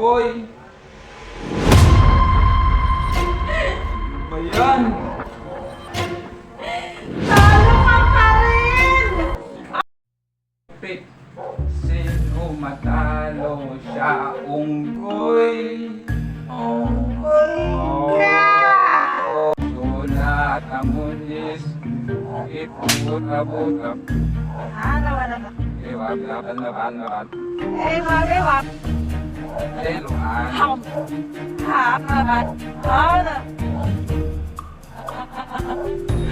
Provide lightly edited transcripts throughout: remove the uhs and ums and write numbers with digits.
unggoy. Ano ba yan? Talo ka pa rin! Pit. Sino matalo siya? Unggoy. Unggoy ka! Sulat ang munis. Ipot-abot-ab. Wala ba? Iwag-laban-laban-laban. Wag. Teluan. Hamabat. Ano?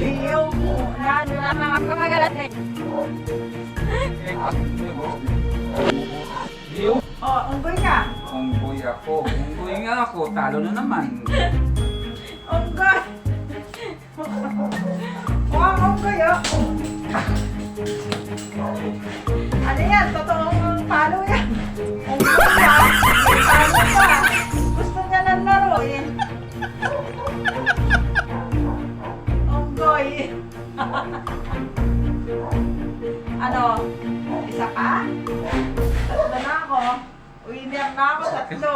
Yung nano na mga kamagalat eh. Yung Oh, unggoy ka. unggoy ako. Unggoy nga ako. Talo na naman. Unggoy. Mukhang unggoy oh. Ano yan? Totoong palo yan. Unggoy ka. Palo ka. Gusto niya ng laro eh. Unggoy. Ano? Isa pa? Tatlo na ako. Winner na ako, tatlo.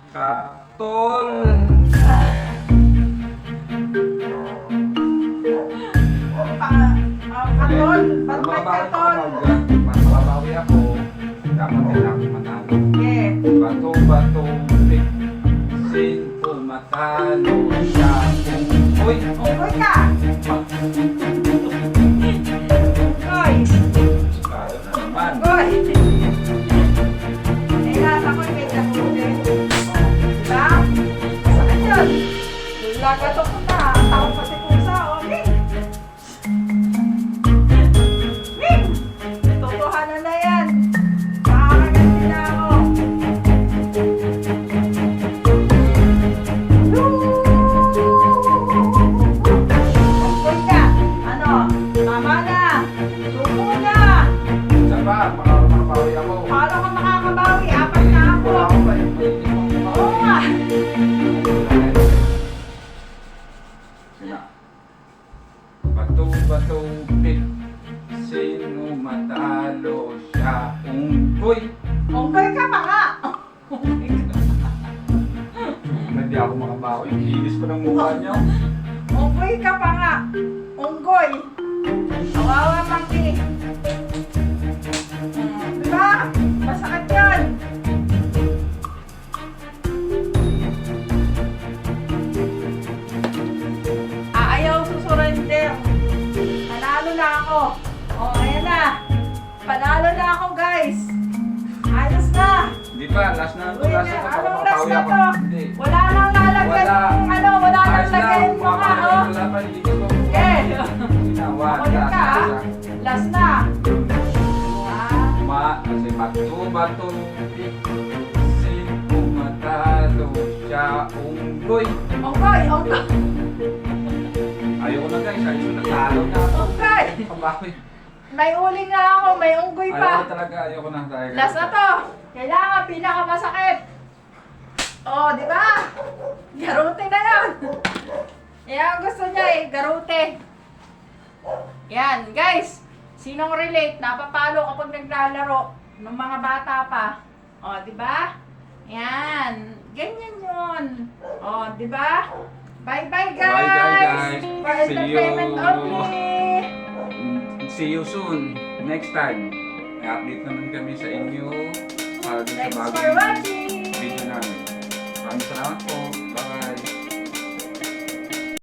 Katol. Katol. Bantay katol. Mababawi ako. Dapat din ako manalo. Yeah. Bato-bato. Pit. Sino matalo siya? Unggoy. Unggoy ka. Unggoy. Talo na naman. Unggoy. Eh, nasa ko yung kahuli. Diba? Saan yun? Lagatok ko na. Tao pa si Pusa. Okay. Ning! Totohanan na yan. Makakaganti na ako. Unggoy ka. Ano? Tama na. Suko na. Isa pa, makabawi ako. Paano ka makakabawi? Apat na ako. Wala ako pa eh. Oo nga. Sina. Bato-bato pit. Sino matalo siya? Unggoy. Unggoy ka pa nga. Hindi ako makabawi. Inis pa ng mukha niya. Unggoy ka pa nga. Unggoy. Kawawa pang diba? Masakit yan. Ayaw susurrender. Panalo na ako. Oh, ayan na. Panalo na ako, guys. Ayos na. Hindi pa, last na ito. Uy, Last na ito. anong last Makabawi na ako. to? Hindi. Wala nang lalagyan Wala. yung ano, wala nang Ayos na. lagyan yung mga, oh. Wala pa. Inis ko. Eh. Ginawa. Ulit ka, ah. Last na. Kasi bato-bato pit. Sino matalo siya? Unggoy. Unggoy, unggoy. Ayoko na guys. Ayoko na talo na ako. Unggoy. Kabawi. May uling na ako, may unggoy Ayoko pa. talaga. Ayoko na. Last na to. Kailangan pinakamasakit. Oh, di ba? Garute na yun. Yan ang gusto niya eh, garute. Yan, guys. Sinong relate? Napapalo kapag naglalaro ng mga bata pa. Oh, di ba? Yan. Ganyan yun. Oh, di ba? Bye-bye, guys. Bye guys. For See you. entertainment only. See you soon. Next time. May update naman kami sa inyo. Para dun sa Thanks for bagong watching. video namin. Maraming salamat po.